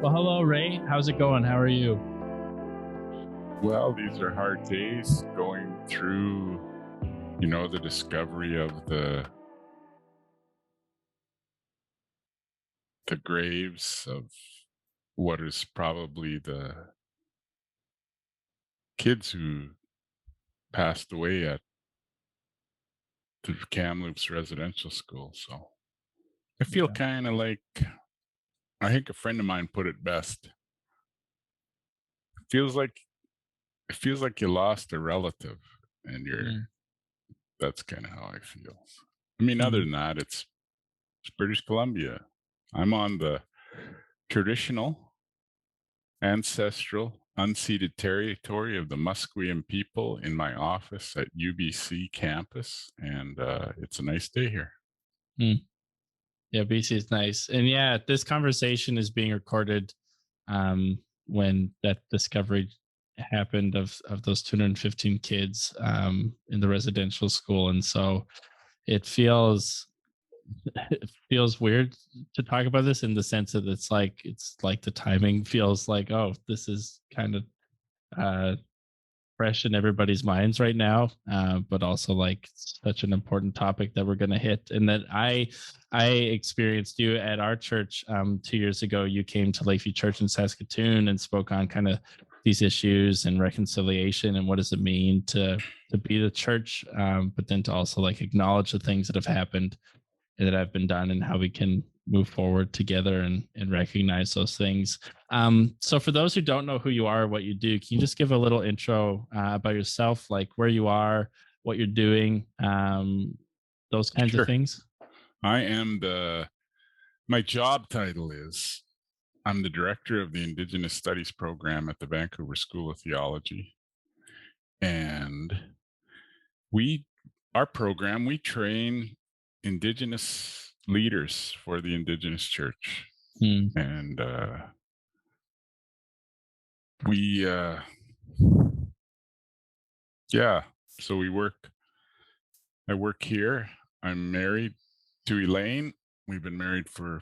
Well, hello, Ray. How's it going? How are you? Well, these are hard days going through, the discovery of the graves of what is probably the kids who passed away at the Kamloops residential school. So I feel Yeah. kind of like, I think a friend of mine put it best. It feels like it feels like you lost a relative, and Mm, that's kind of how I feel. I mean, other mm, than that, it's British Columbia. I'm on the traditional ancestral unceded territory of the Musqueam people in my office at UBC campus, and it's a nice day here. mm. Yeah, BC is nice. And yeah, this conversation is being recorded when that discovery happened of those 215 kids in the residential school. And so it feels it feels weird to talk about this in the sense that it's like the timing feels like, oh, this is kind of uh fresh in everybody's minds right now, but also like such an important topic that we're going to hit. And that I experienced you at our church 2 years ago. You came to Lakeview Church in Saskatoon and spoke on kind of these issues and reconciliation and what does it mean to be the church, but then to also like acknowledge the things that have happened that have been done and how we can move forward together and recognize those things. So for those who don't know who you are or what you do, can you just give a little intro about yourself, like where you are, what you're doing, those kinds of Sure. things? I am my job title is I'm the director of the Indigenous Studies program at the Vancouver School of Theology. And we, our program, we train Indigenous leaders for the Indigenous church. Hmm. And we, yeah, so I work here. I'm married to Elaine. We've been married for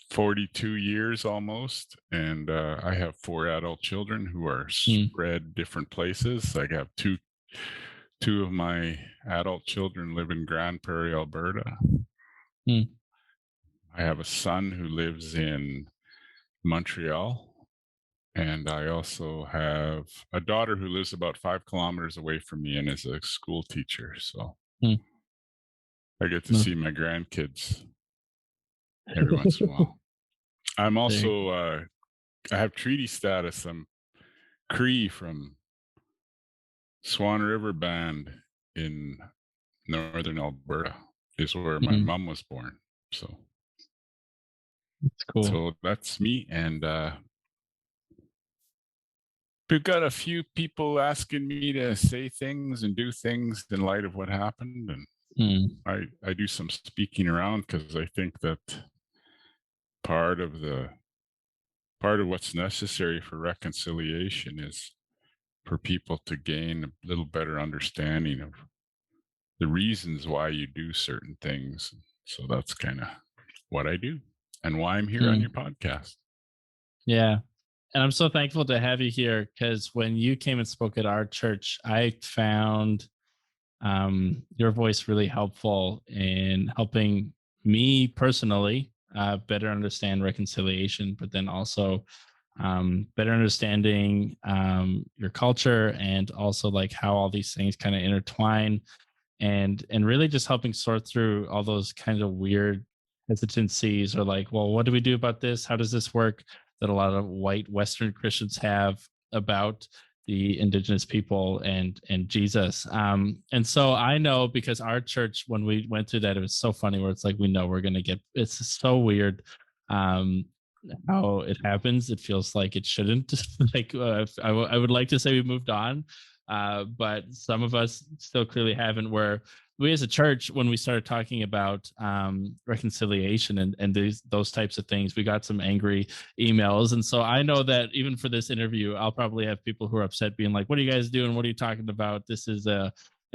42 years almost, and I have 4 adult children who are Hmm. spread different places. I have two of my adult children live in Grand Prairie, Alberta. Hmm. I have a son who lives in Montreal, and I also have a daughter who lives about 5 kilometers away from me and is a school teacher. So Hmm. I get to No. see my grandkids every once in a while. I'm There you also I have treaty status. I'm Cree from Swan River Band in northern Alberta is where go. my Hmm. mom was born. So It's cool. so that's me. And we've got a few people asking me to say things and do things in light of what happened. And Hmm. I do some speaking around because I think that part of the part of what's necessary for reconciliation is for people to gain a little better understanding of the reasons why you do certain things. So that's kind of what I do and why I'm here on your Hmm. podcast. Yeah. And I'm so thankful to have you here because when you came and spoke at our church, I found your voice really helpful in helping me personally better understand reconciliation, but then also better understanding your culture and also like how all these things kind of intertwine and really just helping sort through all those kind of weird hesitancies or like, well, what do we do about this? How does this work? That a lot of white Western Christians have about the indigenous people and Jesus. And so I know because our church, when we went through that, it was so funny where it's like, we know we're going to get, it's so weird. Um, how it happens. It feels like it shouldn't. Like I would like to say we moved on, but some of us still clearly haven't. Where we as a church, when we started talking about reconciliation and those types of things, we got some angry emails. And so I know that even for this interview, I'll probably have people who are upset being like, what are you guys doing? What are you talking about? This is an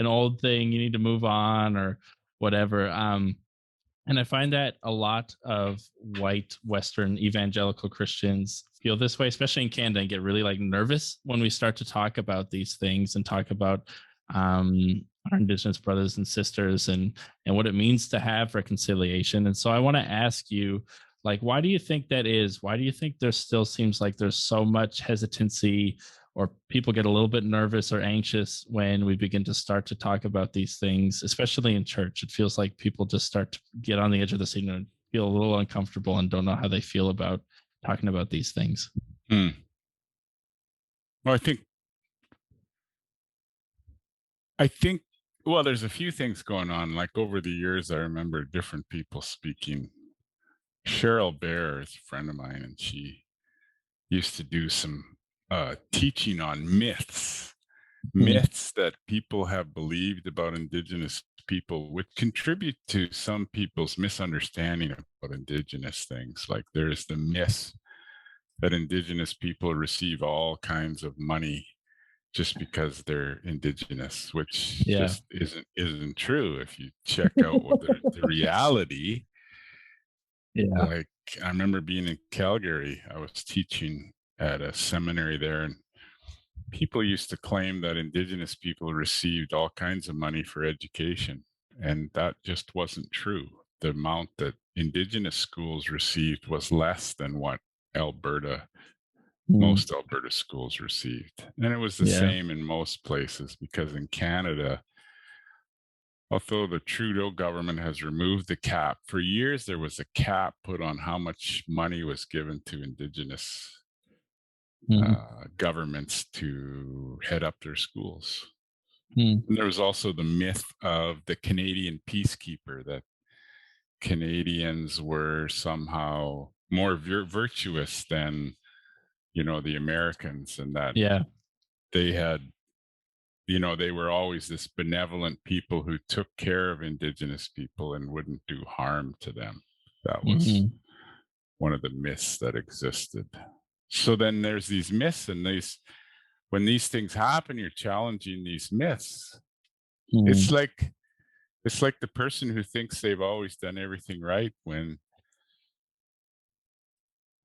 old thing. You need to move on or whatever. And I find that a lot of white Western evangelical Christians feel this way, especially in Canada, and get really like nervous when we start to talk about these things and talk about our Indigenous brothers and sisters and what it means to have reconciliation. And so I want to ask you, like, why do you think that is? Why do you think there still seems like there's so much hesitancy or people get a little bit nervous or anxious when we begin to start to talk about these things, especially in church? It feels like people just start to get on the edge of the seat and feel a little uncomfortable and don't know how they feel about talking about these things. Hmm. Well, I think well, there's a few things going on. Like over the years, I remember different people speaking. Cheryl Bear is a friend of mine, and she used to do some teaching on Mm, myths that people have believed about Indigenous people, which contribute to some people's misunderstanding about Indigenous things. Like there's the myth that Indigenous people receive all kinds of money just because they're Indigenous, which yeah. just isn't true. If you check out what the reality, Yeah. like I remember being in Calgary, I was teaching at a seminary there, and people used to claim that Indigenous people received all kinds of money for education, and that just wasn't true. The amount that Indigenous schools received was less than what Alberta, Mm, most Alberta schools received. And it was the yeah. same in most places because in Canada, although the Trudeau government has removed the cap, for years there was a cap put on how much money was given to Indigenous Mm, governments to head up their schools. mm, And there was also the myth of the Canadian peacekeeper, that Canadians were somehow more virtuous than, the Americans, and that yeah. they had, they were always this benevolent people who took care of Indigenous people and wouldn't do harm to them. That was Mm, one of the myths that existed. So then there's these myths, and when these things happen, you're challenging these myths. It's mm, like it's like the person who thinks they've always done everything right when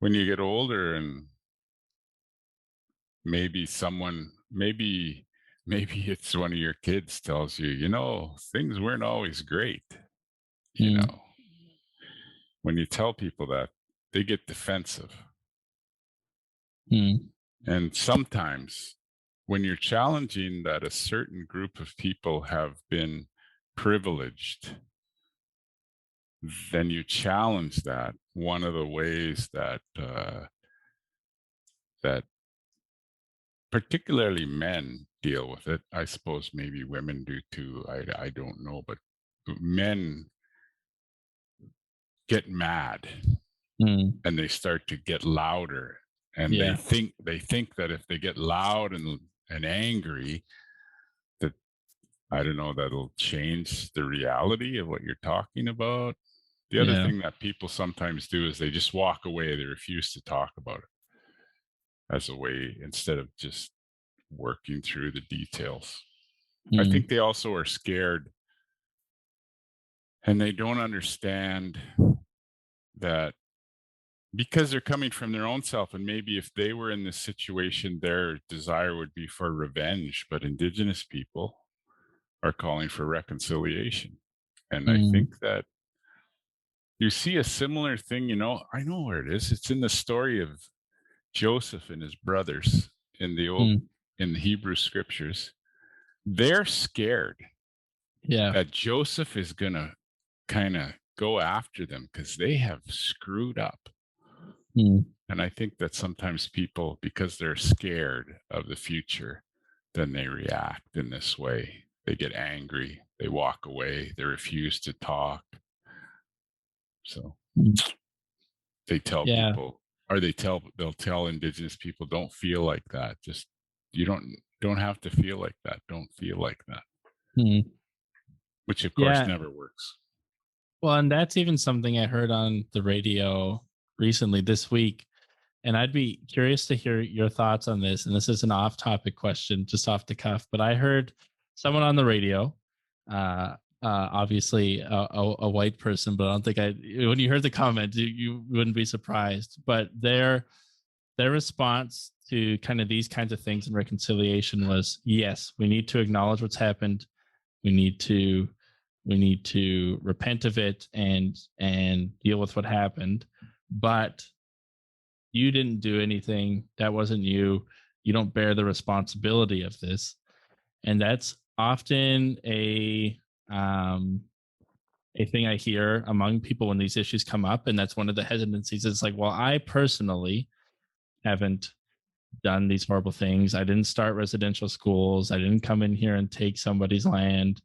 you get older, and maybe someone maybe it's one of your kids tells you, things weren't always great. you mm, know when you tell people that, they get defensive. mm, And sometimes when you're challenging that a certain group of people have been privileged, then you challenge that. One of the ways that particularly men deal with it, I suppose maybe women do too, I don't know, but men get mad mm, and they start to get louder, and they yeah. think that if they get loud and angry, that, I don't know, that'll change the reality of what you're talking about. The other Yeah. thing that people sometimes do is they just walk away. They refuse to talk about it as a way, instead of just working through the details. I think Mm, they also are scared, and they don't understand that, because they're coming from their own self, and maybe if they were in this situation, their desire would be for revenge, but Indigenous people are calling for reconciliation. And I mm, think that you see a similar thing. I know where it is. It's in the story of Joseph and his brothers in mm, the Hebrew scriptures. They're scared yeah. that Joseph is going to kind of go after them because they have screwed up. Mm, And I think that sometimes people, because they're scared of the future, then they react in this way. They get angry, they walk away, they refuse to talk. So mm, they tell yeah. people, or they'll tell Indigenous people, don't feel like that. Just, you don't have to feel like that. Don't feel like that, Mm, which of course yeah. never works. Well, and that's even something I heard on the radio recently this week. And I'd be curious to hear your thoughts on this. And this is an off topic question, just off the cuff, but I heard someone on the radio obviously a white person, but I don't think when you heard the comment, you wouldn't be surprised. But their response to kind of these kinds of things in reconciliation was, yes, we need to acknowledge what's happened. We need to repent of it and deal with what happened. But you didn't do anything. That wasn't you. You don't bear the responsibility of this. And that's often a thing I hear among people when these issues come up. And that's one of the hesitancies. It's like, well, I personally haven't done these horrible things. I didn't start residential schools. I didn't come in here and take somebody's land.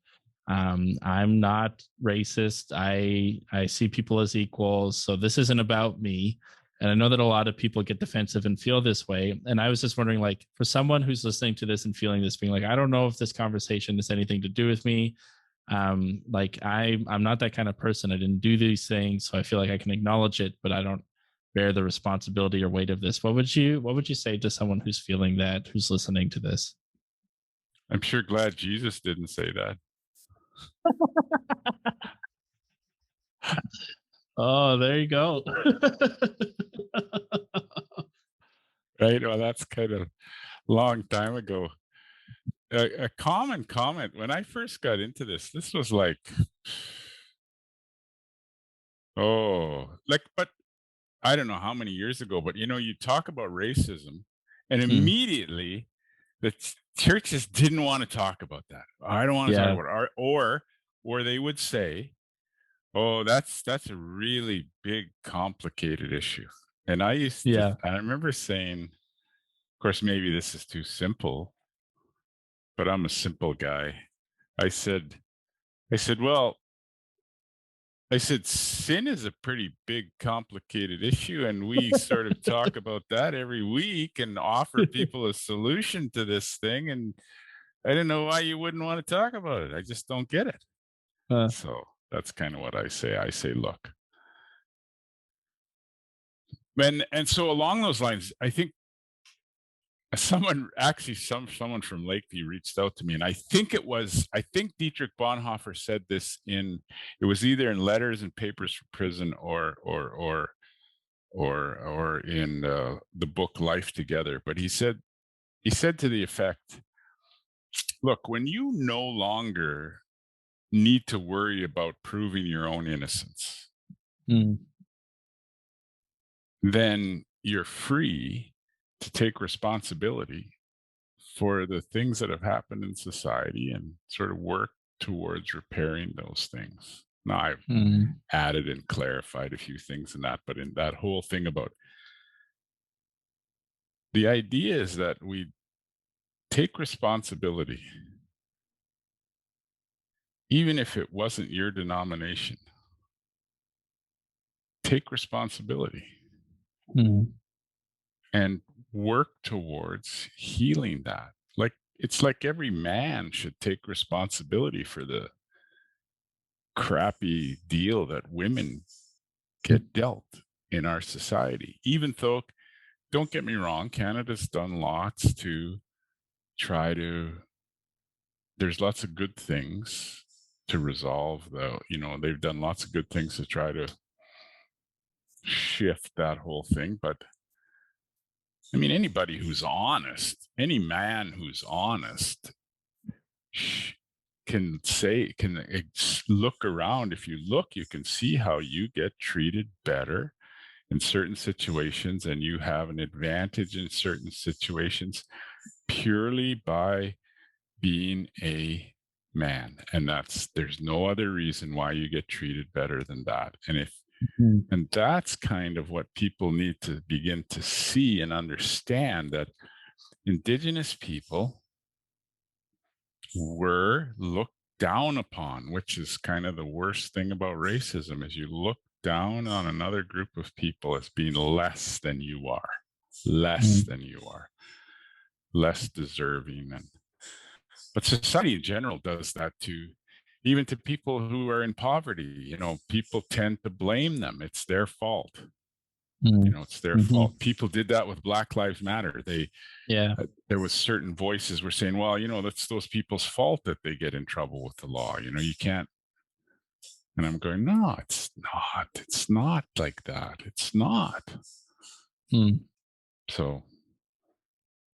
I'm not racist. I see people as equals. So this isn't about me. And I know that a lot of people get defensive and feel this way. And I was just wondering, like, for someone who's listening to this and feeling this, being like, I don't know if this conversation has anything to do with me. Like I'm not that kind of person. I didn't do these things, so I feel like I can acknowledge it, but I don't bear the responsibility or weight of this. What would you say to someone who's feeling that, who's listening to this? I'm sure glad Jesus didn't say that. Oh, there you go. Right? Well, that's kind of long time ago. A common comment when I first got into this was like, oh, like, but I don't know how many years ago, but you talk about racism, and Mm, immediately the churches didn't want to talk about that. I don't want to talk yeah, about it. Or they would say, oh, that's a really big, complicated issue. And yeah, I remember saying, of course, maybe this is too simple, but I'm a simple guy. I said, well, I said, sin is a pretty big, complicated issue, and we sort of talk about that every week and offer people a solution to this thing. And I don't know why you wouldn't want to talk about it. I just don't get it. uh, So that's kind of what I say. I say, look, and so along those lines, I think someone from Lakeview reached out to me, and I think Dietrich Bonhoeffer said this it was either in Letters and Papers from Prison or in the book Life Together. But he said to the effect, look, when you no longer need to worry about proving your own innocence, mm, then you're free to take responsibility for the things that have happened in society and sort of work towards repairing those things. Now, I've mm, added and clarified a few things in that, but in that whole thing about the idea is that we take responsibility, even if it wasn't your denomination, take responsibility mm, and work towards healing that. Like, it's like every man should take responsibility for the crappy deal that women get dealt in our society. Even though, don't get me wrong, Canada's done lots to try to, there's lots of good things to resolve, though. They've done lots of good things to try to shift that whole thing. But I mean, anybody who's honest, any man who's honest, can look around. If you look, you can see how you get treated better in certain situations, and you have an advantage in certain situations purely by being a man. And there's no other reason why you get treated better than that. mm, And that's kind of what people need to begin to see and understand, that Indigenous people were looked down upon, which is kind of the worst thing about racism, is you look down on another group of people as being less than you are, less mm, than you are, less deserving. But society in general does that too, even to people who are in poverty. People tend to blame them. It's their fault. mm, It's their mhm. fault. People did that with Black Lives Matter. Yeah, There was certain voices were saying, well, that's those people's fault that they get in trouble with the law. You can't And I'm going, no, it's not. It's not like that. It's not. Mm, So,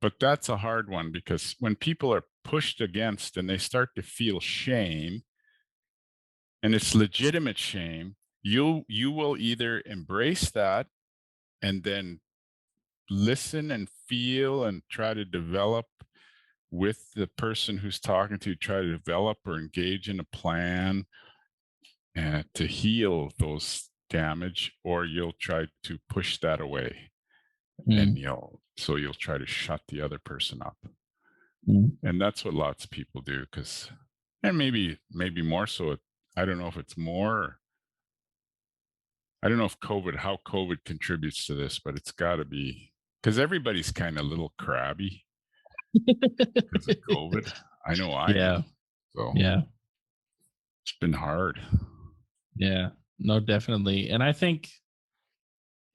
but that's a hard one because when people are pushed against and they start to feel shame, and it's legitimate shame, you will either embrace that and then listen and feel and try to develop with the person who's talking to you, try to develop or engage in a plan to heal those damage, or you'll try to push that away and mm, you'll try to shut the other person up. mm. And that's what lots of people do because, and maybe more so, I don't know if it's more, I don't know if how COVID contributes to this, but it's got to be because everybody's kind of a little crabby because of COVID. I know I Yeah, am. So yeah, it's been hard. yeah. No, definitely. And I think,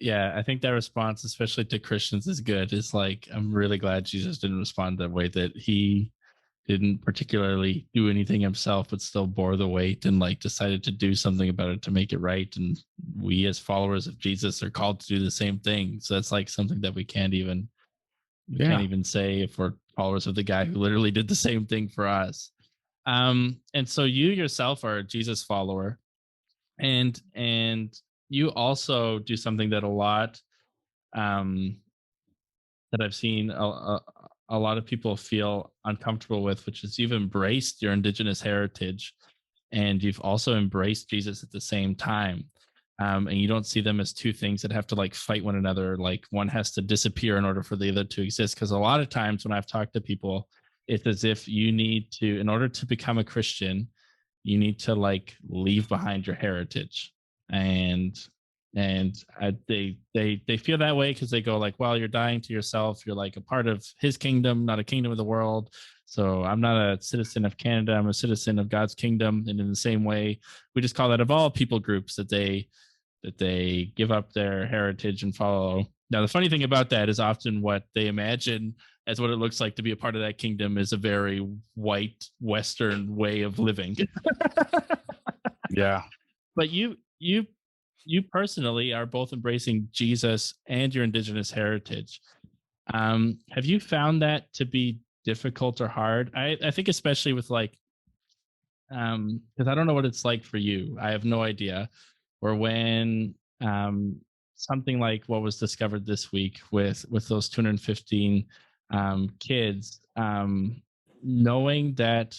yeah, I think that response, especially to Christians, is good. It's like, I'm really glad Jesus didn't respond the way that he didn't particularly do anything himself, but still bore the weight and like decided to do something about it to make it right. And we, as followers of Jesus, are called to do the same thing. So that's like something that we can't Yeah. even say if we're followers of the guy who literally did the same thing for us. And so you yourself are a Jesus follower, and you also do something that a lot um, that I've seen a lot of people feel uncomfortable with, which is you've embraced your Indigenous heritage and you've also embraced Jesus at the same time. And you don't see them as two things that have to like fight one another. Like one has to disappear in order for the other to exist. Because a lot of times when I've talked to people, it's as if you need to, in order to become a Christian, you need to like leave behind your heritage. And they feel that way because they go like, well, you're dying to yourself, you're like a part of his kingdom, not a kingdom of the world. So I'm not a citizen of Canada, I'm a citizen of God's kingdom. And in the same way, we just call that of all people groups that they give up their heritage and follow. Now the funny thing about that is often what they imagine as what it looks like to be a part of that kingdom is a very white Western way of living. Yeah. But you personally are both embracing Jesus and your Indigenous heritage. Have you found that to be difficult or hard? I think especially with like because I don't know what it's like for you. I have no idea. Or when something like what was discovered this week with those 215 kids, knowing that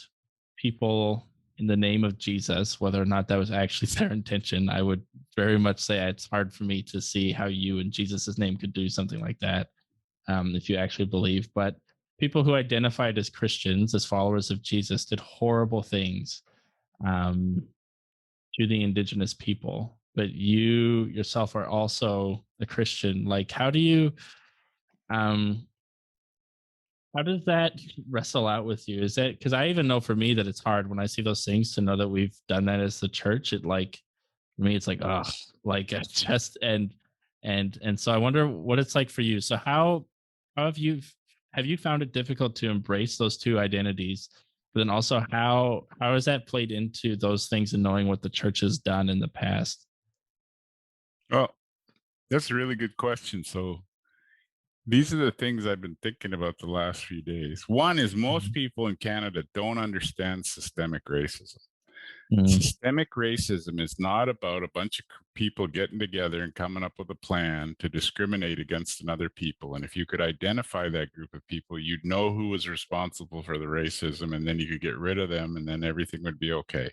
people in the name of Jesus, whether or not that was actually their intention, I would very much say it's hard for me to see how you in Jesus's name could do something like that if you actually believe. But people who identified as Christians, as followers of Jesus, did horrible things um, to the indigenous people. But you yourself are also a Christian. Like, um, how does that wrestle out with you? Is that because I even know for me that it's hard when I see those things to know that we've done that as the church. It like for me, it's like like just and so I wonder what it's like for you. So how have you found it difficult to embrace those two identities? But then also how has that played into those things and knowing what the church has done in the past? Well, that's a really good question. So these are the things I've been thinking about the last few days. One is most Mhm. people in Canada don't understand systemic racism. Mhm. Systemic racism is not about a bunch of people getting together and coming up with a plan to discriminate against another people. And if you could identify that group of people, you'd know who was responsible for the racism, and then you could get rid of them, and then everything would be okay.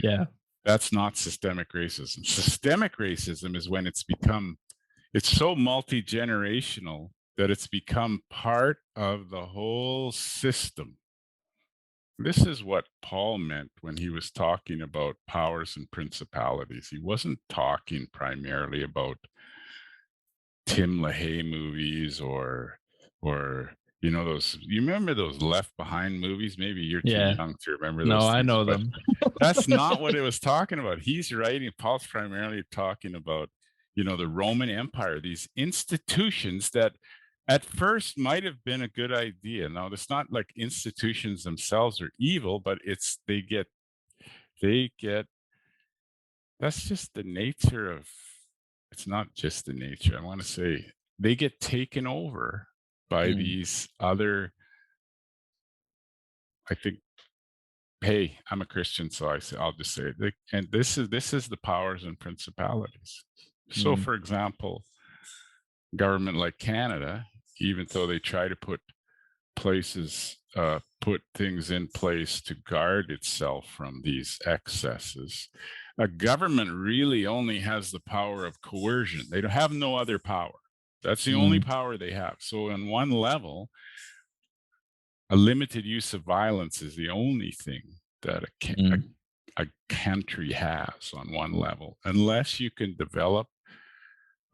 Yeah. That's not systemic racism. Systemic racism is when it's so multi-generational that it's become part of the whole system. This is what Paul meant when he was talking about powers and principalities. He wasn't talking primarily about Tim LaHaye movies or those, you remember those Left Behind movies? Maybe you're too Yeah. young to remember No, those I things, know but them. that's not what it was talking about. Paul's primarily talking about, the Roman Empire, these institutions that at first might have been a good idea. Now, it's not like institutions themselves are evil, but they get that's just the nature of it's not just the nature. I want to say they get taken over by Mm, these other, I think, hey, I'm a Christian, so I'll just say it. And this is the powers and principalities. So mm, for example, government like Canada, even though they try to put things in place to guard itself from these excesses. A government really only has the power of coercion. They don't have no other power. That's the only mm, power they have. So, on one level, a limited use of violence is the only thing that mm, a country has on one level, unless you can develop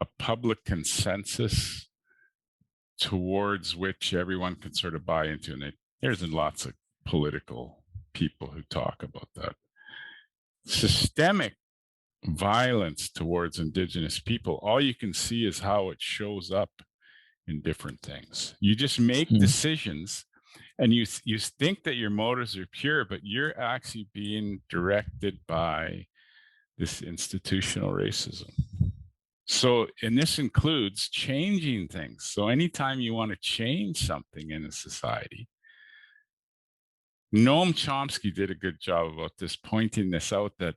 a public consensus towards which everyone can sort of buy into. And there's lots of political people who talk about that. Systemic violence towards Indigenous people, all you can see is how it shows up in different things. You just make mm, decisions and you think that your motives are pure, but you're actually being directed by this institutional racism. So, and this includes changing things. So, anytime you want to change something in a society, Noam Chomsky did a good job about this, pointing this out that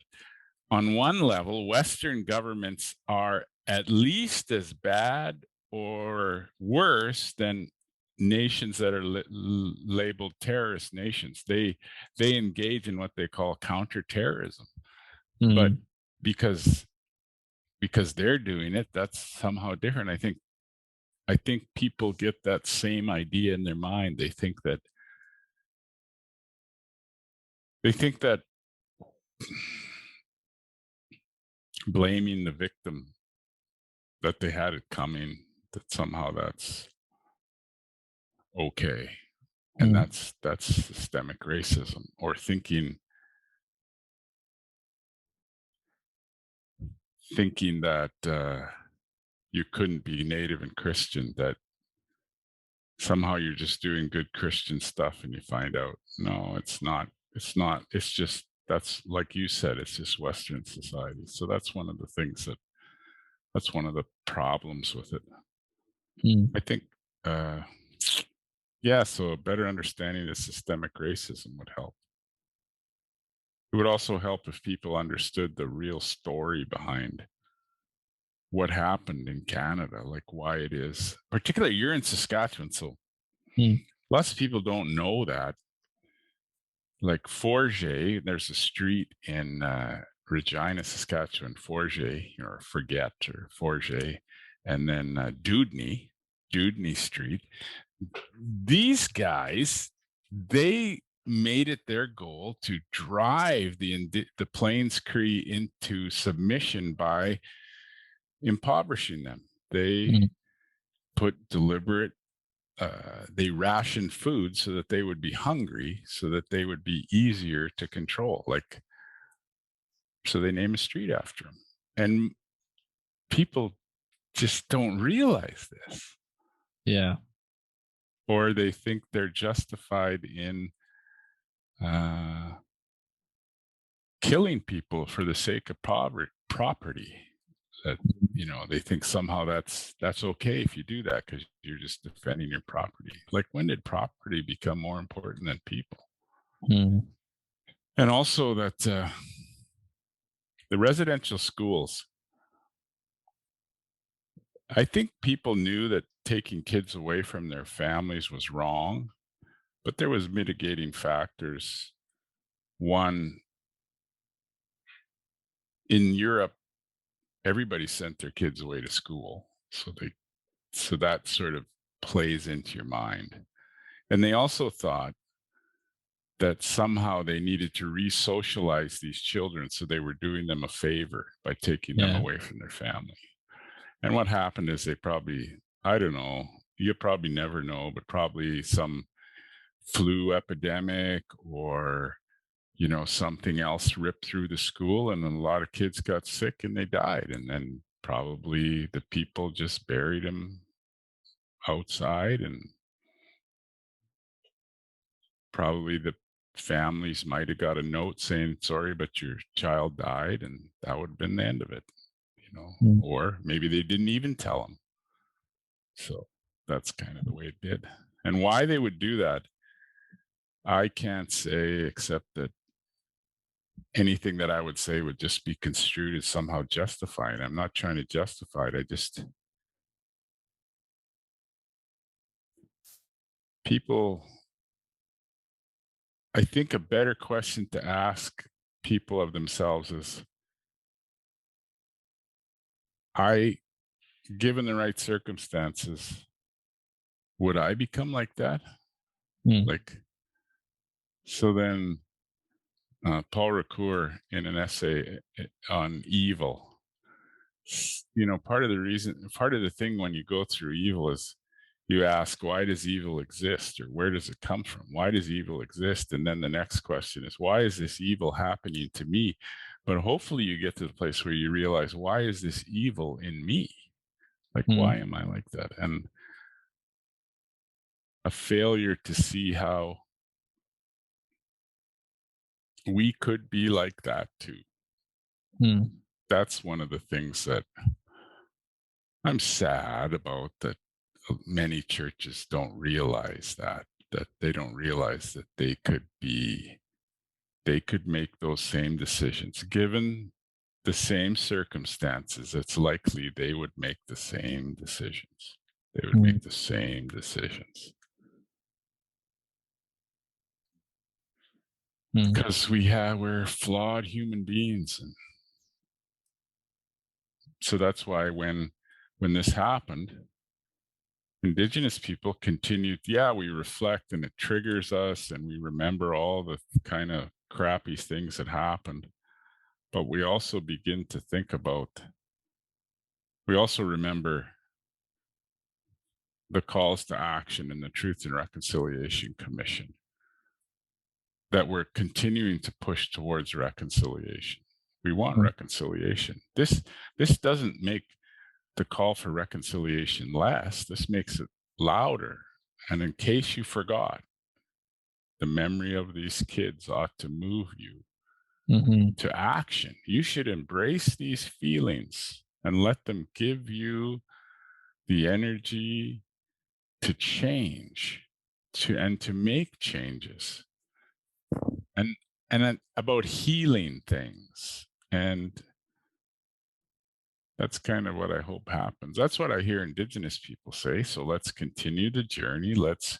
on one level, Western governments are at least as bad or worse than nations that are labeled terrorist nations. They engage in what they call counterterrorism, but mm. because they're doing it, that's somehow different. I think people get that same idea in their mind. They think that blaming the victim, that they had it coming, that somehow that's okay. And Mm, that's systemic racism, or thinking that you couldn't be Native and Christian, that somehow you're just doing good Christian stuff, and you find out no, it's not. It's not. It's just, that's like you said, it's just Western society. So that's one of the problems with it. mm, I think, uh, yeah. So a better understanding of systemic racism would help. It would also help if people understood the real story behind what happened in Canada, like why it is. Particularly, you're in Saskatchewan, so mm, lots of people don't know that. Like Forget, there's a street in Regina, Saskatchewan, Forget, or Forget, or Forget, and then Dudney Street. These guys, they made it their goal to drive the Plains Cree into submission by impoverishing them. They mm, put deliberate they rationed food so that they would be hungry, so that they would be easier to control. Like, so they name a street after them. And people just don't realize this, yeah. or they think they're justified in uh, killing people for the sake of property. That, they think somehow that's okay if you do that because you're just defending your property. Like, when did property become more important than people? Mm, And also that the residential schools, I think people knew that taking kids away from their families was wrong, but there was mitigating factors. One, in Europe, everybody sent their kids away to school, so that sort of plays into your mind. And they also thought that somehow they needed to re-socialize these children, so they were doing them a favor by taking them yeah. away from their family. And what happened is they probably, I don't know, you probably never know, but probably some flu epidemic, or something else ripped through the school, and then a lot of kids got sick and they died, and then probably the people just buried them outside, and probably families might have got a note saying, sorry, but your child died, and that would have been the end of it, Mm. or maybe they didn't even tell them. So that's kind of the way it did. And why they would do that, I can't say, except that anything that I would say would just be construed as somehow justified. I'm not trying to justify it. People, I think a better question to ask people of themselves is, given the right circumstances, would I become like that? Mm. Like, so then Paul Ricoeur, in an essay on evil, part of the thing when you go through evil is you ask, why does evil exist, or where does it come from? Why does evil exist? And then the next question is, why is this evil happening to me? But hopefully you get to the place where you realize, why is this evil in me? Like, why Mm. am I like that? And a failure to see how we could be like that too. Mm. That's one of the things that I'm sad about, that many churches don't realize that they don't realize that they could make those same decisions. Given the same circumstances, it's likely they would make the same decisions. They would Mm. make the same decisions. Mm. Because we're flawed human beings. And so that's why when this happened, Indigenous people continued, we reflect and it triggers us and we remember all the kind of crappy things that happened. But we also begin to think about, we also remember the calls to action in the Truth and Reconciliation Commission, that we're continuing to push towards reconciliation. We want Mm. reconciliation. This doesn't make the call for reconciliation less. This makes it louder. And in case you forgot, the memory of these kids ought to move you Mhm. to action. You should embrace these feelings and let them give you the energy to change, to make changes, and about healing things. And that's kind of what I hope happens. That's what I hear Indigenous people say. So let's continue the journey. Let's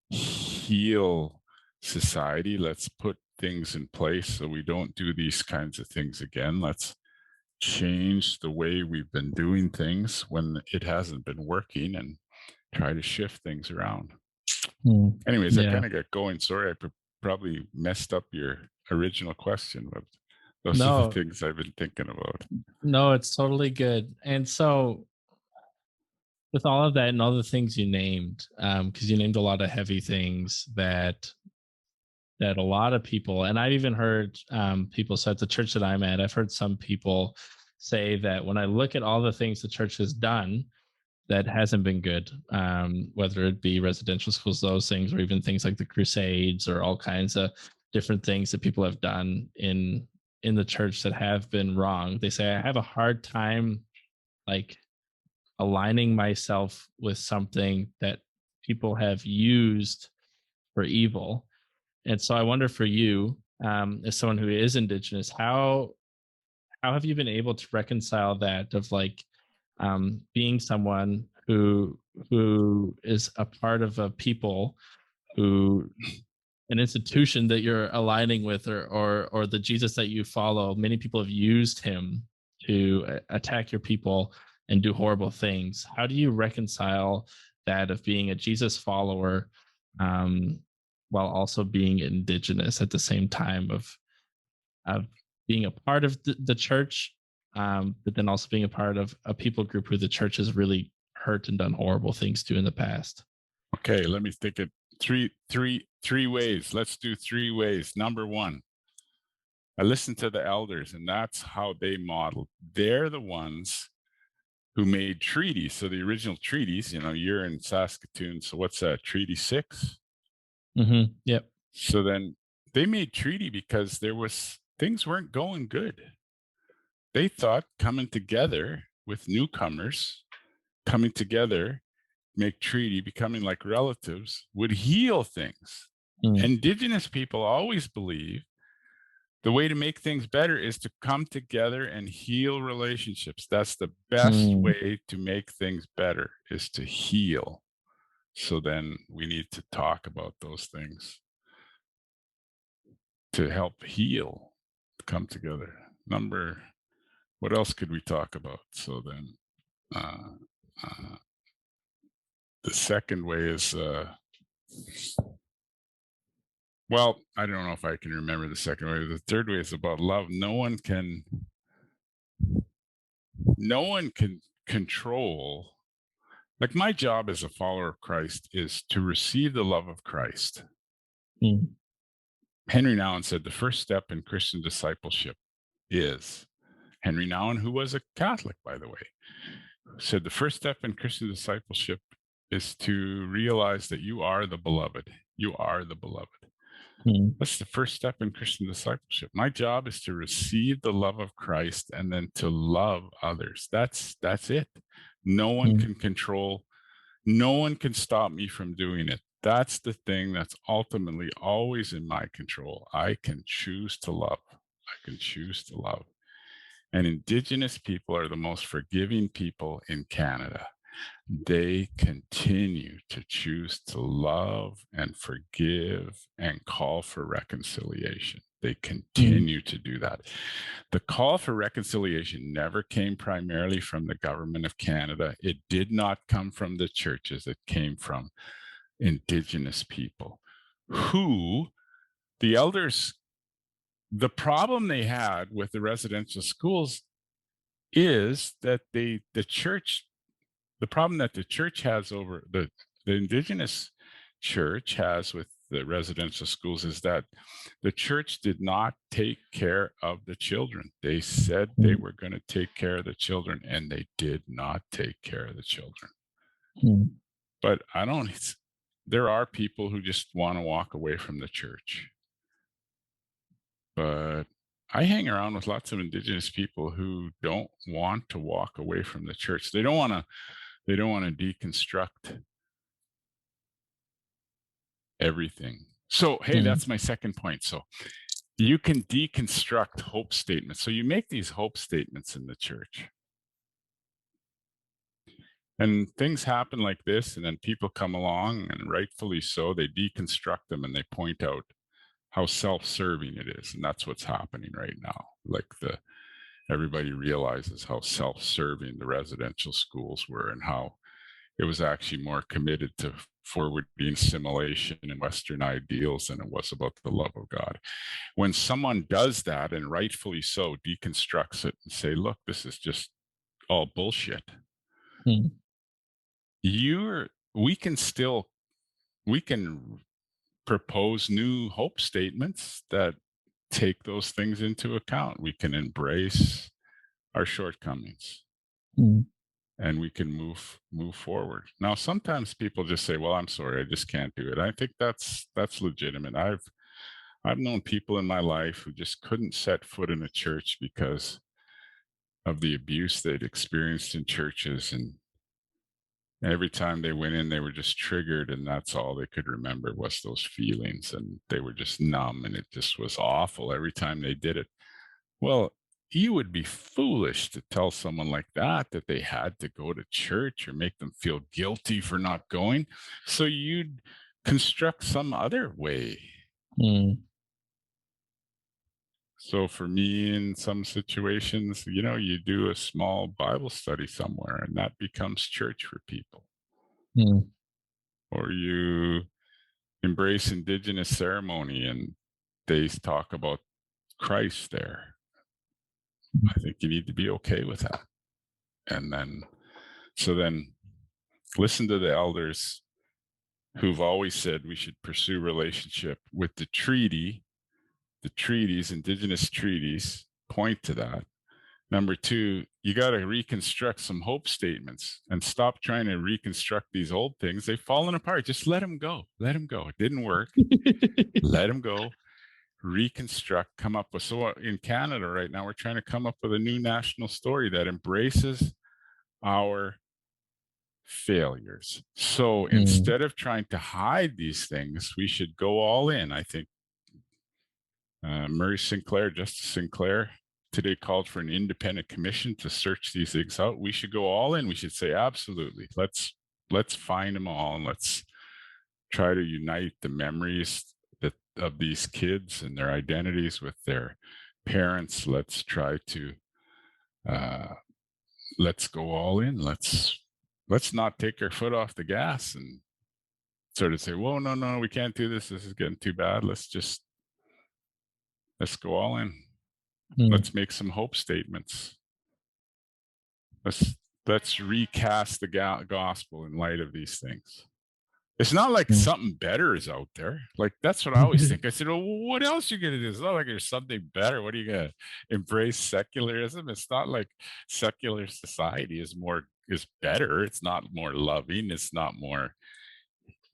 heal society. Let's put things in place so we don't do these kinds of things again. Let's change the way we've been doing things when it hasn't been working, and try to shift things around. Mm. Anyways, I Yeah. kind of got going. Sorry, I probably messed up your original question, but those are the No, things I've been thinking about. no, it's totally good. And so with all of that and all the things you named, because you named a lot of heavy things that a lot of people, and I've even heard people say at the church that I'm at, I've heard some people say that when I look at all the things the church has done that hasn't been good, whether it be residential schools, those things, or even things like the Crusades, or all kinds of different things that people have done in the church that have been wrong. They say I have a hard time like aligning myself with something that people have used for evil. And so I wonder for you, as someone who is Indigenous, how have you been able to reconcile that of like being someone who is a part of a people who an institution that you're aligning with, or the Jesus that you follow, many people have used him to attack your people and do horrible things. How do you reconcile that of being a Jesus follower um, while also being Indigenous at the same time of being a part of the church, but then also being a part of a people group who the church has really hurt and done horrible things to in the past? Okay, let me think it three ways. Let's do 3 ways. Number one, I listened to the elders, and that's how they modeled. They're the ones who made treaties. So the original treaties, you're in Saskatoon. So what's that? Treaty 6? Mm-hmm. Yep. So then they made treaty because things weren't going good. They thought coming together with newcomers, coming together, make treaty, becoming like relatives would heal things. Mm. Indigenous people always believe the way to make things better is to come together and heal relationships. That's the best way to make things better, is to heal. So then we need to talk about those things to help heal, come together. What else could we talk about? So then uh, uh, the second way is, well, I don't know if I can remember the second way. The third way is about love. No one can control. Like, my job as a follower of Christ is to receive the love of Christ. Henry Nouwen said the first step in Christian discipleship is, Henry Nouwen, who was a Catholic, by the way, said the first step in Christian discipleship is to realize that you are the beloved. You are the beloved. That's the first step in Christian discipleship. My job is to receive the love of Christ and then to love others. That's it. No one can control, no one can stop me from doing it. That's the thing that's ultimately always in my control. I can choose to love. I can choose to love. And Indigenous people are the most forgiving people in Canada. They continue to choose to love and forgive and call for reconciliation. They continue to do that. The call for reconciliation never came primarily from the government of Canada. It did not come from the churches. It came from Indigenous people who, the elders, the problem they had with the residential schools is that the church, the problem that the church has over the Indigenous church has with the residential schools is that the church did not take care of the children. They said they were going to take care of the children, and they did not take care of the children. But there are people who just want to walk away from the church. But I hang around with lots of Indigenous people who don't want to walk away from the church. They don't want to deconstruct everything. So, hey, that's my second point. So you can deconstruct hope statements. So you make these hope statements in the church. And things happen like this, and then people come along, and rightfully so, they deconstruct them and they point out how self-serving it is. And that's what's happening right now. Like, everybody realizes how self-serving the residential schools were, and how it was actually more committed to forward-being assimilation and Western ideals than it was about the love of God. When someone does that, and rightfully so, deconstructs it and say, look, this is just all bullshit. We can propose new hope statements that take those things into account. We can embrace our shortcomings. And we can move forward. Now, sometimes people just say, well, I'm sorry, I just can't do it. I think that's legitimate. I've known people in my life who just couldn't set foot in a church because of the abuse they'd experienced in churches, and every time they went in, they were just triggered, and that's all they could remember was those feelings, and they were just numb, and it just was awful every time they did it. Well, you would be foolish to tell someone like that they had to go to church or make them feel guilty for not going. So you'd construct some other way. So for me, in some situations, you do a small Bible study somewhere, and that becomes church for people. Or you embrace Indigenous ceremony, and they talk about Christ there. I think you need to be okay with that. And then listen to the elders who've always said we should pursue relationship with the treaties, Indigenous treaties point to that. Number two, you got to reconstruct some hope statements and stop trying to reconstruct these old things. They've fallen apart. Just let them go. Let them go. It didn't work. Let them go. reconstruct, come up with. So in Canada right now, we're trying to come up with a new national story that embraces our failures. So Mm. instead of trying to hide these things, we should go all in. I think Justice Sinclair today called for an independent commission to search these things out. We should go all in. We should say, absolutely, let's find them all, and let's try to unite the memories of these kids and their identities with their parents. Let's try to let's go all in. Let's not take our foot off the gas and sort of say, "Whoa, no, we can't do this. This is getting too bad. Let's go all in. Mm. Let's make some hope statements. Let's recast the gospel in light of these things." It's not like Mm. something better is out there. Like, that's what I always think. I said, well, what else are you going to do? It's not like there's something better. What are you going to embrace secularism? It's not like secular society is better. It's not more loving. It's not more,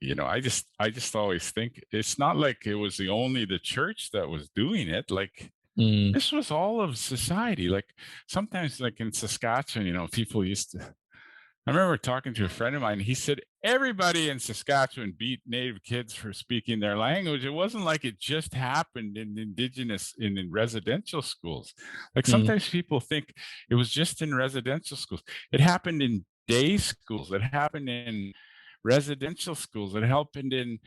I just always think it's not like it was only the church that was doing it. Like, Mm. this was all of society. Like, sometimes, like in Saskatchewan, people used to, I remember talking to a friend of mine. He said everybody in Saskatchewan beat Native kids for speaking their language. It wasn't like it just happened in Indigenous in residential schools. Like, Mm. sometimes people think it was just in residential schools. It happened in day schools. It happened in residential schools. It happened in.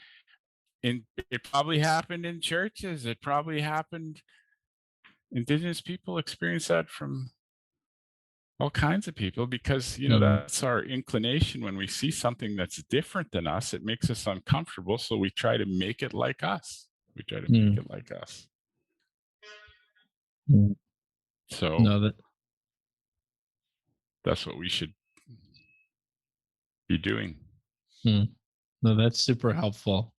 It probably happened in churches. It probably happened. Indigenous people experience that from all kinds of people, because Mm. that's our inclination. When we see something that's different than us, it makes us uncomfortable, so we try to make it like us. Mm. Mm. So No, that. that's what we should be doing. Mm. No, that's super helpful.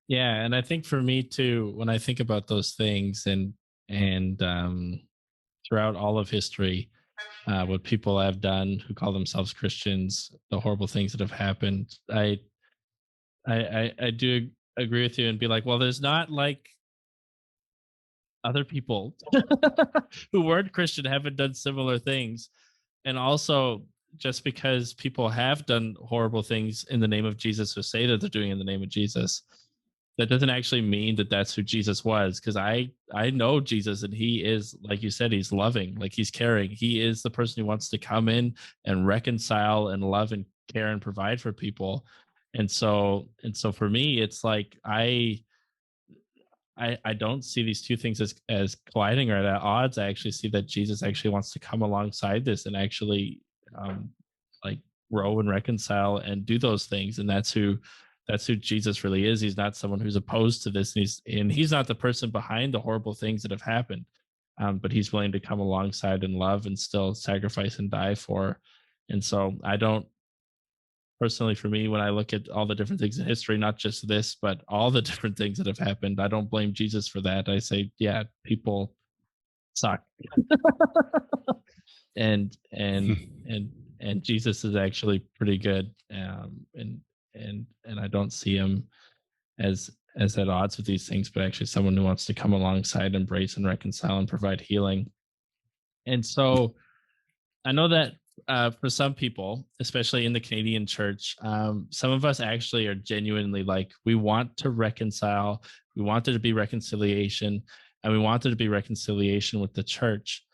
Yeah, and I think for me too, when I think about those things and throughout all of history, what people have done who call themselves Christians, the horrible things that have happened, I do agree with you and be like, well, there's not like other people who weren't Christian haven't done similar things. And also, just because people have done horrible things in the name of Jesus or say that they're doing it in the name of Jesus, that doesn't actually mean that that's who Jesus was. Because I know Jesus, and he is, like you said, he's loving, like he's caring. He is the person who wants to come in and reconcile and love and care and provide for people. And so for me, it's like I don't see these two things as colliding or at odds. I actually see that Jesus actually wants to come alongside this and actually um, like grow and reconcile and do those things. And that's who Jesus really is. He's not someone who's opposed to this, and he's not the person behind the horrible things that have happened. But he's willing to come alongside and love and still sacrifice and die for. And so I don't personally, for me, when I look at all the different things in history, not just this, but all the different things that have happened, I don't blame Jesus for that. I say, yeah, people suck. And Jesus is actually pretty good. And I don't see him as at odds with these things, but actually someone who wants to come alongside, embrace and reconcile and provide healing. And so I know that for some people, especially in the Canadian church, some of us actually are genuinely like, we want to reconcile, we want there to be reconciliation, and we want there to be reconciliation with the church,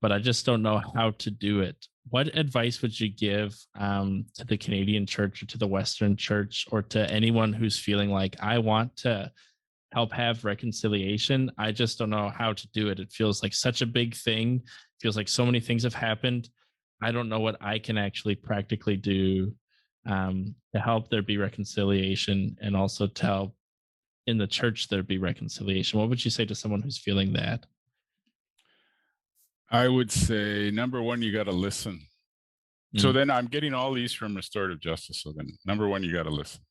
but I just don't know how to do it. What advice would you give to the Canadian church or to the Western church or to anyone who's feeling like, I want to help have reconciliation? I just don't know how to do it. It feels like such a big thing. It feels like so many things have happened. I don't know what I can actually practically do to help there be reconciliation and also to help in the church there be reconciliation. What would you say to someone who's feeling that? I would say, number one, you got to listen. So Mm. then I'm getting all these from restorative justice. So then, number one, you got to listen.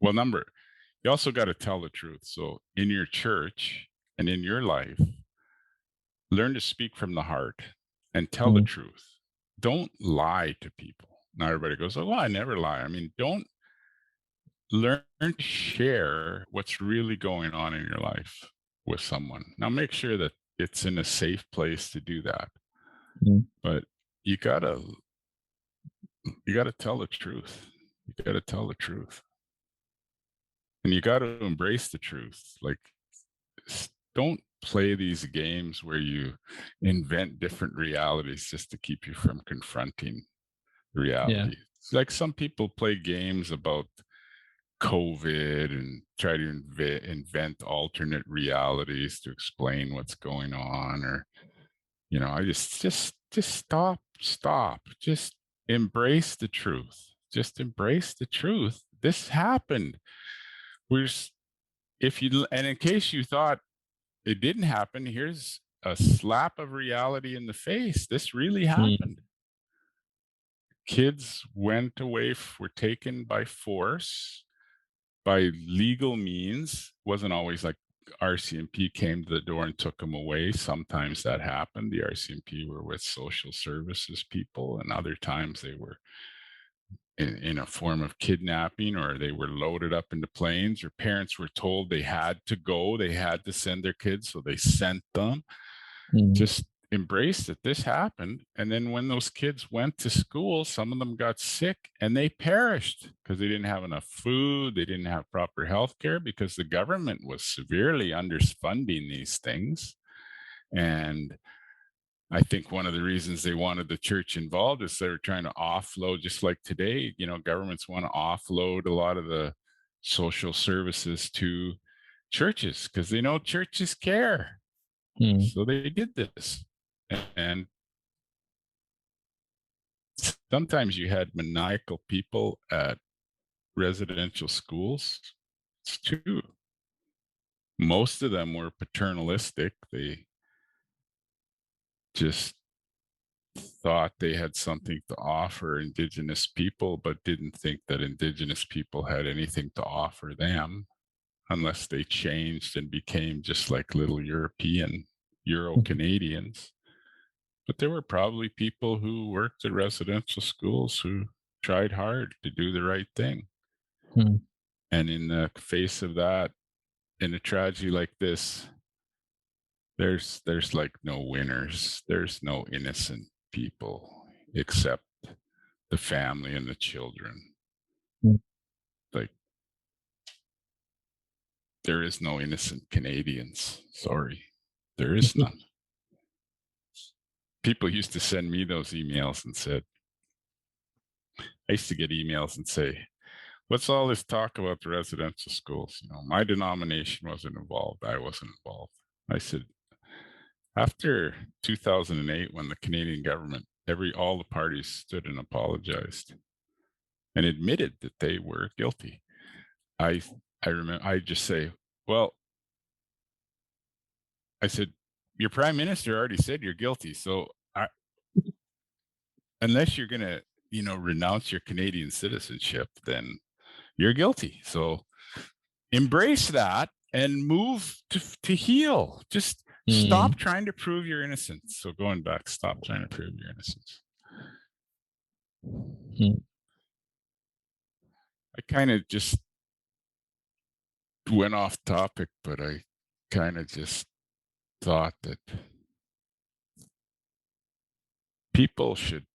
Well, you also got to tell the truth. So in your church and in your life, learn to speak from the heart and tell the Mm. truth. Don't lie to people. Now everybody goes, oh, well, I never lie. I mean, learn to share what's really going on in your life with someone. Now, make sure that it's in a safe place to do that. Mm. But you gotta you gotta tell the truth. You gotta tell the truth, and you gotta embrace the truth. Like, don't play these games where you invent different realities just to keep you from confronting Yeah. reality. It's like some people play games about COVID and try to invent alternate realities to explain what's going on, or I just stop, just embrace the truth. Just embrace the truth. This happened. We're if you and in case you thought it didn't happen, here's a slap of reality in the face. This really Mm. happened. Kids were taken by force, by legal means. Wasn't always like RCMP came to the door and took them away. Sometimes that happened. The RCMP were with social services people, and other times they were in a form of kidnapping, or they were loaded up into planes, or parents were told they had to go, they had to send their kids, so they sent them. Mm. Just embrace that this happened. And then when those kids went to school, some of them got sick and they perished because they didn't have enough food. They didn't have proper health care because the government was severely underfunding these things. And I think one of the reasons they wanted the church involved is they were trying to offload, just like today, governments want to offload a lot of the social services to churches because they know churches care. Mm. So they did this. And sometimes you had maniacal people at residential schools too. Most of them were paternalistic. They just thought they had something to offer Indigenous people, but didn't think that Indigenous people had anything to offer them unless they changed and became just like little Euro Canadians. But there were probably people who worked at residential schools who tried hard to do the right thing. Mm. And in the face of that, in a tragedy like this, there's like no winners. There's no innocent people except the family and the children. Mm. Like, there is no innocent Canadians. Sorry, there is none. People used to send me those emails and said, I used to get emails and say, what's all this talk about the residential schools? My denomination wasn't involved. I wasn't involved. I said, after 2008, when the Canadian government, all the parties stood and apologized and admitted that they were guilty, I I remember I just say, well, I said, your prime minister already said you're guilty, so unless you're gonna renounce your Canadian citizenship, then you're guilty. So embrace that and move to heal. Just Mm. stop trying to prove your innocence. So going back, stop trying to prove your innocence. Mm. I kind of just went off topic, but I kind of just thought that people should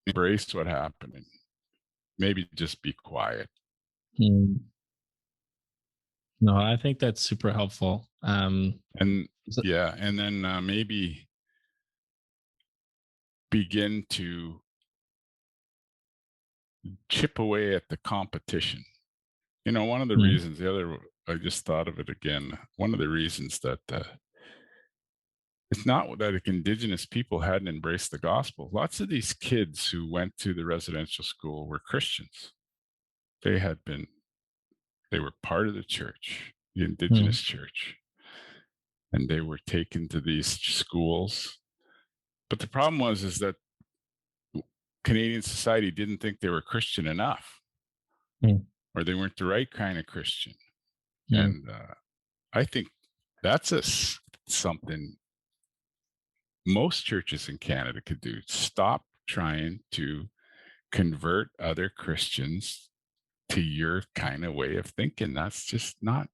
embrace what happened and maybe just be quiet. Mm. No, I think that's super helpful. And So- yeah, and then maybe begin to chip away at the competition. One of the Mm. reasons, I just thought of it again. One of the reasons that it's not that Indigenous people hadn't embraced the gospel. Lots of these kids who went to the residential school were Christians. They were part of the church, the Mm. Indigenous church, and they were taken to these schools. But the problem is that Canadian society didn't think they were Christian enough, Mm. or they weren't the right kind of Christian. Mm. And I think that's something most churches in Canada could do. Stop trying to convert other Christians to your kind of way of thinking. That's just not,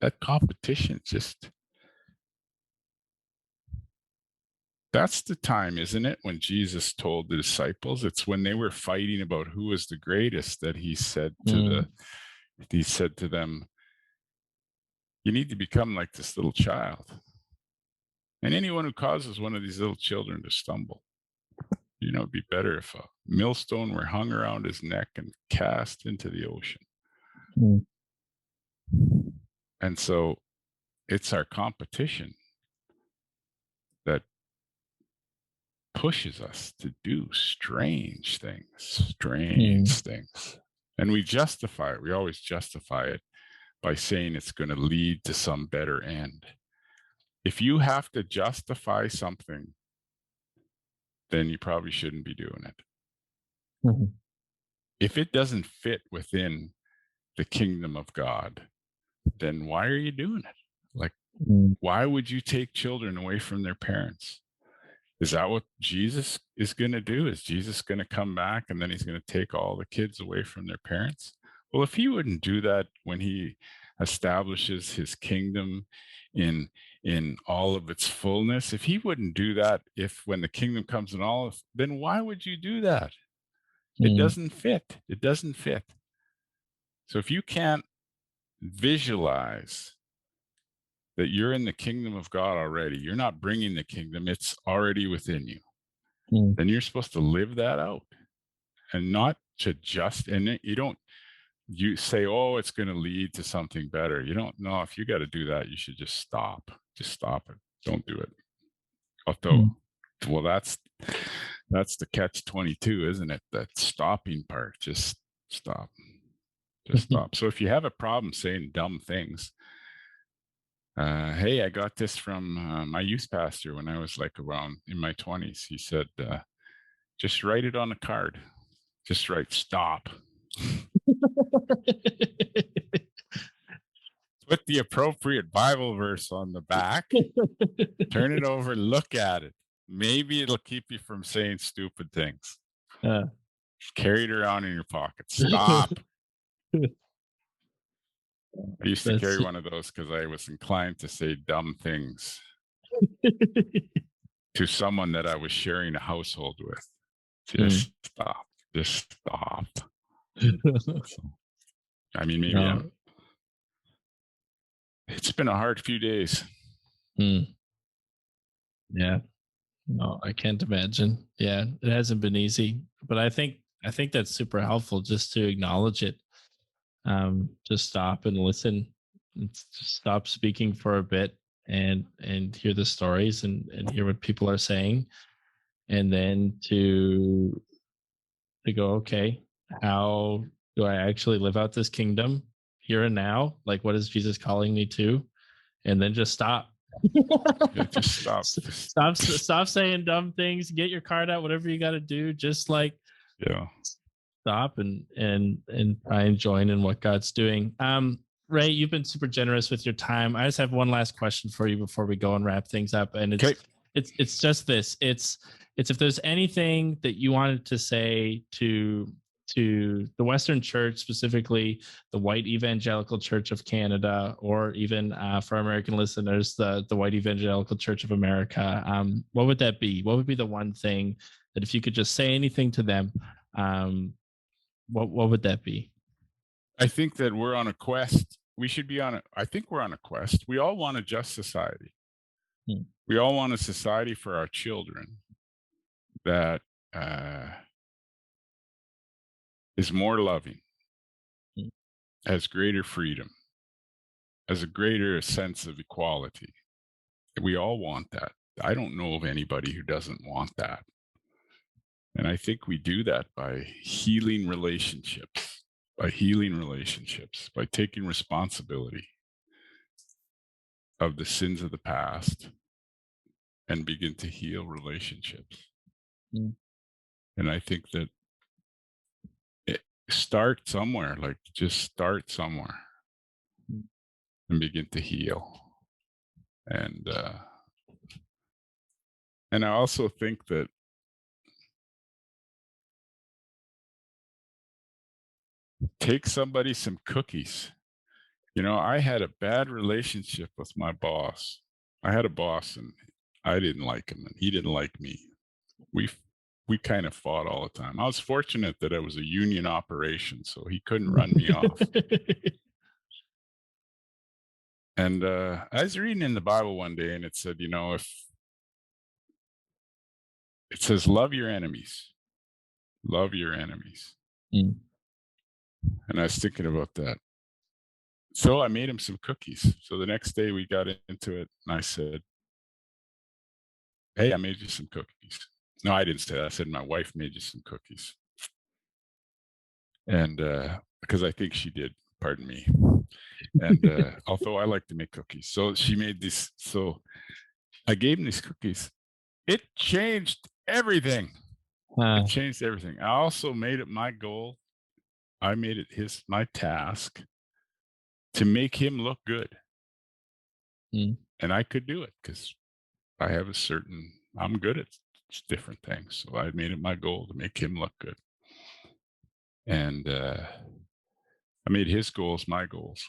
that competition just, that's the time, isn't it, when Jesus told the disciples? It's when they were fighting about who was the greatest that he said to them, you need to become like this little child. And anyone who causes one of these little children to stumble, it'd be better if a millstone were hung around his neck and cast into the ocean. Mm. And so it's our competition that pushes us to do strange things. And we justify it. We always justify it by saying it's going to lead to some better end. If you have to justify something, then you probably shouldn't be doing it. Mm-hmm. If it doesn't fit within the kingdom of God, then why are you doing it? Like, why would you take children away from their parents? Is that what Jesus is going to do? Is Jesus going to come back and then he's going to take all the kids away from their parents? Well, if he wouldn't do that when he establishes his kingdom in all of its fullness, if he wouldn't do that, if when the kingdom comes in all of, then why would you do that? It doesn't fit. It doesn't fit. So if you can't visualize that you're in the kingdom of God already, you're not bringing the kingdom, it's already within you, then you're supposed to live that out and not to just, and you say, oh, it's going to lead to something better. You don't know. If you got to do that, you should just stop it. Don't do it. Although, well, that's the catch 22, isn't it? That stopping part. Just stop. So if you have a problem saying dumb things, hey, I got this from my youth pastor when I was like around in my 20s. He said, just write it on a card. Just write stop. Put the appropriate Bible verse on the back. Turn it over, look at it. Maybe it'll keep you from saying stupid things. Carry it around in your pocket. Stop. I used to carry one of those because I was inclined to say dumb things to someone that I was sharing a household with. Just stop. Just stop. I mean, maybe it's been a hard few days. Yeah. No, I can't imagine. Yeah, it hasn't been easy, but I think that's super helpful just to acknowledge it. Just stop and listen. Just stop speaking for a bit and hear the stories and hear what people are saying, and then to go, okay, how do I actually live out this kingdom here and now? Like, what is Jesus calling me to? And then just stop. Just stop. Stop saying dumb things. Get your card out. Whatever you got to do. Just like stop and try and join in what God's doing. Ray, you've been super generous with your time. I just have one last question for you before we go and wrap things up. And it's just this. It's if there's anything that you wanted to say to the Western Church, specifically the White Evangelical Church of Canada, or even for American listeners, the White Evangelical Church of America, what would that be? What would be the one thing that if you could just say anything to them, what would that be? I think that we're on a quest. We should be on I think we're on a quest. We all want a just society. We all want a society for our children that is more loving, has greater freedom, has a greater sense of equality. We all want that. I don't know of anybody who doesn't want that. And I think we do that by healing relationships, by taking responsibility of the sins of the past and begin to heal relationships. And I think that start somewhere, like just start somewhere and begin to heal. And I also think that take somebody some cookies. I had a bad relationship with my boss. I had a boss and I didn't like him and he didn't like me. We kind of fought all the time. I was fortunate that it was a union operation, so he couldn't run me off. And I was reading in the Bible one day and it said, if it says, love your enemies, love your enemies. Mm. And I was thinking about that. So I made him some cookies. So the next day we got into it and I said, hey, I made you some cookies. No, I didn't say that. I said, my wife made you some cookies. And because I think she did, pardon me. And although I like to make cookies. So she made these. So I gave him these cookies. It changed everything. It changed everything. I also made it my goal. I made it my task to make him look good. Mm. And I could do it because I have I'm good at different things. So I made it my goal to make him look good. And I made his goals my goals.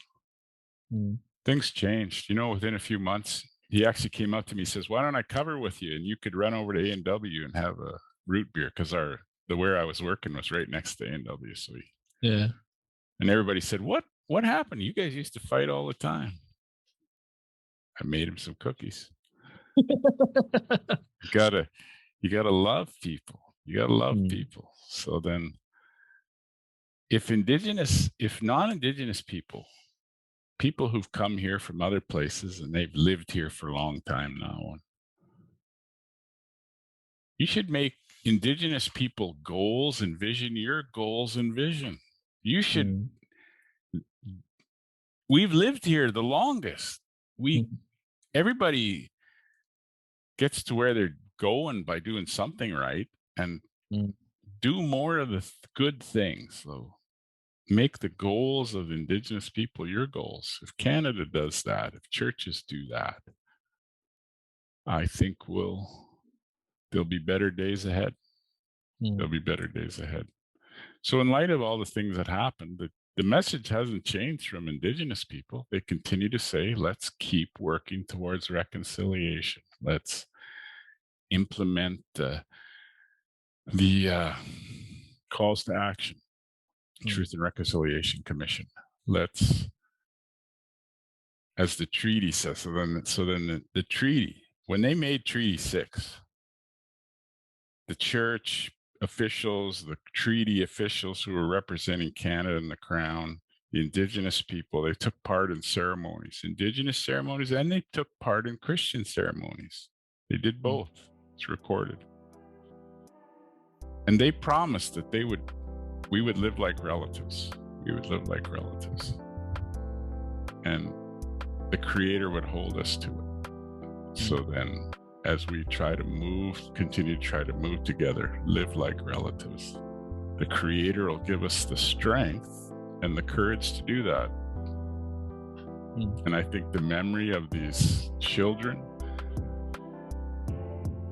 Mm. Things changed. Within a few months, he actually came up to me and says, why don't I cover with you? And you could run over to A&W and have a root beer, because where I was working was right next to A&W. So yeah. And everybody said, what happened? You guys used to fight all the time. I made him some cookies. You gotta love people. You gotta love people. So then if non-Indigenous people who've come here from other places and they've lived here for a long time now, you should make Indigenous people goals and vision your goals and vision. You should. We've lived here the longest. Everybody gets to where they're going by doing something right, and do more of the good things. So make the goals of Indigenous people your goals. If Canada does that, if churches do that, I think there'll be better days ahead. There'll be better days ahead. So in light of all the things that happened, the message hasn't changed from Indigenous people. They continue to say, let's keep working towards reconciliation. Let's implement the calls to action, Truth and Reconciliation Commission. Let's, as the treaty says, so then the treaty, when they made Treaty 6, the church officials, the treaty officials who were representing Canada and the Crown, the Indigenous people, they took part in ceremonies, Indigenous ceremonies, and they took part in Christian ceremonies. They did both. It's recorded. And they promised that we would live like relatives. We would live like relatives. And the Creator would hold us to it. So then, as we continue to try to move together, live like relatives, the Creator will give us the strength and the courage to do that. And I think the memory of these children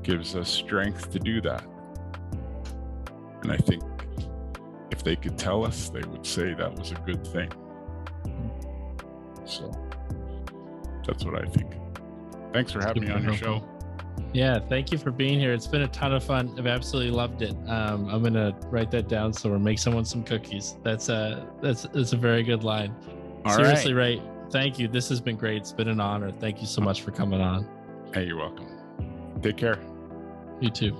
gives us strength to do that. And I think if they could tell us, they would say that was a good thing. So that's what I think. Thanks for having me on your show. Yeah, thank you for being here. It's been a ton of fun. I've absolutely loved it. I'm gonna write that down somewhere. Make someone some cookies. That's a very good line. Seriously, Ray, thank you. This has been great. It's been an honor. Thank you so much for coming on. Hey, you're welcome. Take care. You too.